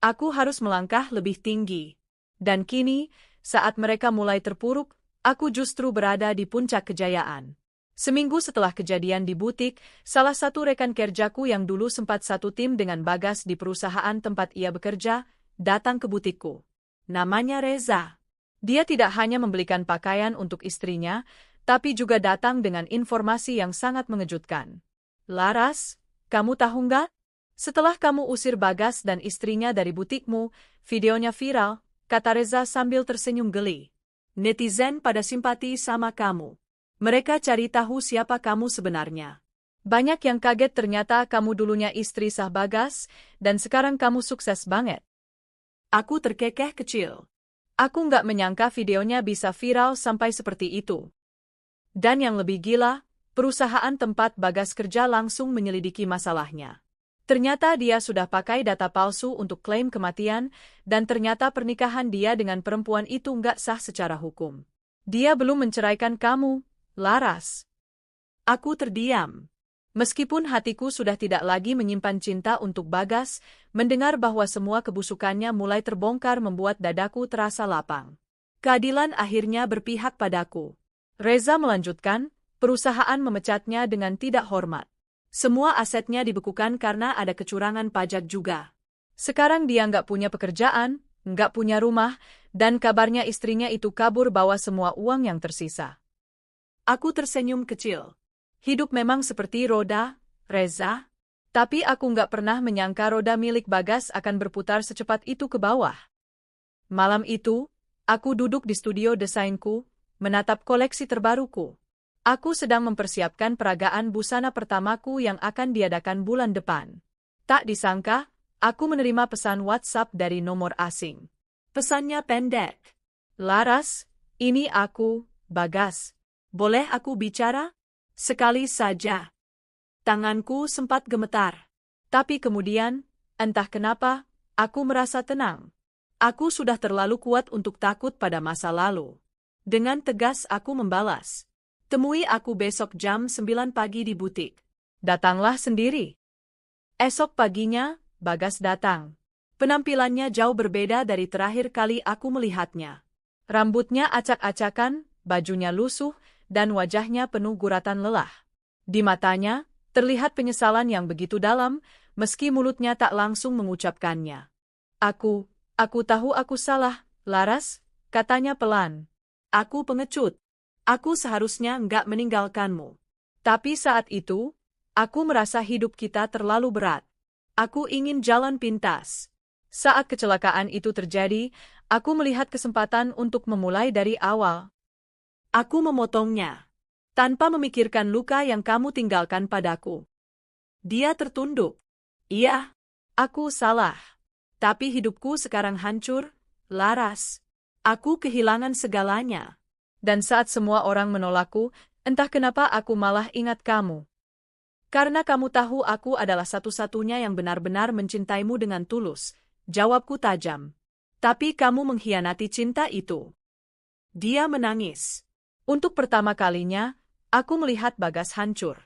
Aku harus melangkah lebih tinggi. Dan kini, saat mereka mulai terpuruk, aku justru berada di puncak kejayaan. Seminggu setelah kejadian di butik, salah satu rekan kerjaku yang dulu sempat satu tim dengan Bagas di perusahaan tempat ia bekerja, datang ke butikku. Namanya Reza. Dia tidak hanya membelikan pakaian untuk istrinya, tapi juga datang dengan informasi yang sangat mengejutkan. Laras, kamu tahu nggak? Setelah kamu usir Bagas dan istrinya dari butikmu, videonya viral, kata Reza sambil tersenyum geli. Netizen pada simpati sama kamu. Mereka cari tahu siapa kamu sebenarnya. Banyak yang kaget ternyata kamu dulunya istri sah Bagas, dan sekarang kamu sukses banget. Aku terkekeh kecil. Aku nggak menyangka videonya bisa viral sampai seperti itu. Dan yang lebih gila, perusahaan tempat Bagas kerja langsung menyelidiki masalahnya. Ternyata dia sudah pakai data palsu untuk klaim kematian, dan ternyata pernikahan dia dengan perempuan itu nggak sah secara hukum. Dia belum menceraikan kamu, Laras. Aku terdiam. Meskipun hatiku sudah tidak lagi menyimpan cinta untuk Bagas, mendengar bahwa semua kebusukannya mulai terbongkar membuat dadaku terasa lapang. Keadilan akhirnya berpihak padaku. Reza melanjutkan, perusahaan memecatnya dengan tidak hormat. Semua asetnya dibekukan karena ada kecurangan pajak juga. Sekarang dia nggak punya pekerjaan, nggak punya rumah, dan kabarnya istrinya itu kabur bawa semua uang yang tersisa. Aku tersenyum kecil. Hidup memang seperti roda, Reza. Tapi aku nggak pernah menyangka roda milik Bagas akan berputar secepat itu ke bawah. Malam itu, aku duduk di studio desainku, menatap koleksi terbaruku. Aku sedang mempersiapkan peragaan busana pertamaku yang akan diadakan bulan depan. Tak disangka, aku menerima pesan WhatsApp dari nomor asing. Pesannya pendek. Laras, ini aku, Bagas. Boleh aku bicara? Sekali saja. Tanganku sempat gemetar. Tapi kemudian, entah kenapa, aku merasa tenang. Aku sudah terlalu kuat untuk takut pada masa lalu. Dengan tegas aku membalas. Temui aku besok jam 9 pagi di butik. Datanglah sendiri. Esok paginya, Bagas datang. Penampilannya jauh berbeda dari terakhir kali aku melihatnya. Rambutnya acak-acakan, bajunya lusuh, dan wajahnya penuh guratan lelah. Di matanya, terlihat penyesalan yang begitu dalam, meski mulutnya tak langsung mengucapkannya. Aku tahu aku salah, Laras, katanya pelan. Aku pengecut. Aku seharusnya nggak meninggalkanmu. Tapi saat itu, aku merasa hidup kita terlalu berat. Aku ingin jalan pintas. Saat kecelakaan itu terjadi, aku melihat kesempatan untuk memulai dari awal. Aku memotongnya, tanpa memikirkan luka yang kamu tinggalkan padaku. Dia tertunduk. Iya, aku salah. Tapi hidupku sekarang hancur, Laras. Aku kehilangan segalanya. Dan saat semua orang menolakku, entah kenapa aku malah ingat kamu. Karena kamu tahu aku adalah satu-satunya yang benar-benar mencintaimu dengan tulus, jawabku tajam. Tapi kamu mengkhianati cinta itu. Dia menangis. Untuk pertama kalinya, aku melihat Bagas hancur.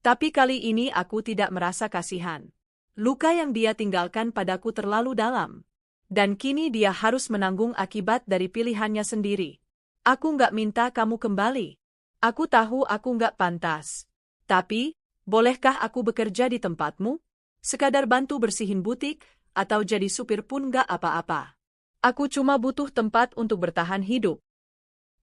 Tapi kali ini aku tidak merasa kasihan. Luka yang dia tinggalkan padaku terlalu dalam. Dan kini dia harus menanggung akibat dari pilihannya sendiri. Aku nggak minta kamu kembali. Aku tahu aku nggak pantas. Tapi, bolehkah aku bekerja di tempatmu? Sekadar bantu bersihin butik, atau jadi supir pun nggak apa-apa. Aku cuma butuh tempat untuk bertahan hidup.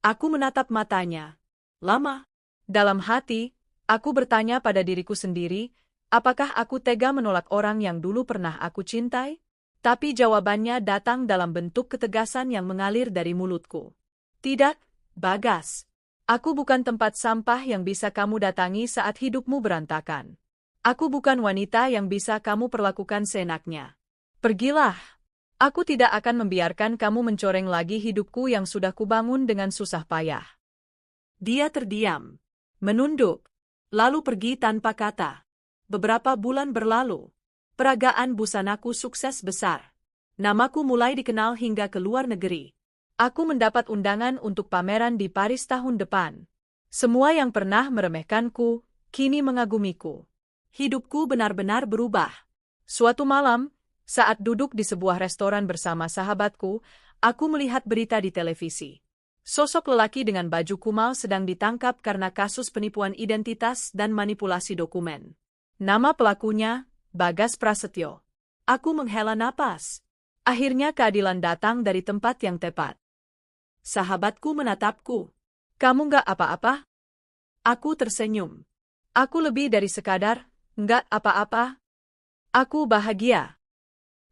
Aku menatap matanya. Lama. Dalam hati, aku bertanya pada diriku sendiri, apakah aku tega menolak orang yang dulu pernah aku cintai? Tapi jawabannya datang dalam bentuk ketegasan yang mengalir dari mulutku. Tidak, Bagas. Aku bukan tempat sampah yang bisa kamu datangi saat hidupmu berantakan. Aku bukan wanita yang bisa kamu perlakukan seenaknya. Pergilah. Aku tidak akan membiarkan kamu mencoreng lagi hidupku yang sudah kubangun dengan susah payah. Dia terdiam, menunduk, lalu pergi tanpa kata. Beberapa bulan berlalu. Peragaan busanaku sukses besar. Namaku mulai dikenal hingga ke luar negeri. Aku mendapat undangan untuk pameran di Paris tahun depan. Semua yang pernah meremehkanku, kini mengagumiku. Hidupku benar-benar berubah. Suatu malam, saat duduk di sebuah restoran bersama sahabatku, aku melihat berita di televisi. Sosok lelaki dengan baju kumal sedang ditangkap karena kasus penipuan identitas dan manipulasi dokumen. Nama pelakunya, Bagas Prasetyo. Aku menghela napas. Akhirnya keadilan datang dari tempat yang tepat. Sahabatku menatapku. Kamu nggak apa-apa? Aku tersenyum. Aku lebih dari sekadar, nggak apa-apa. Aku bahagia.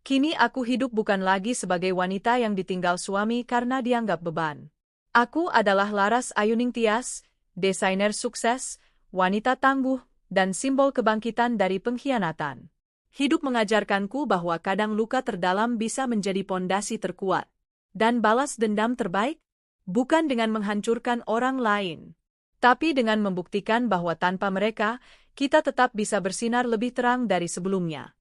Kini aku hidup bukan lagi sebagai wanita yang ditinggal suami karena dianggap beban. Aku adalah Laras Ayuning Tias, desainer sukses, wanita tangguh, dan simbol kebangkitan dari pengkhianatan. Hidup mengajarkanku bahwa kadang luka terdalam bisa menjadi pondasi terkuat. Dan balas dendam terbaik? Bukan dengan menghancurkan orang lain, tapi dengan membuktikan bahwa tanpa mereka, kita tetap bisa bersinar lebih terang dari sebelumnya.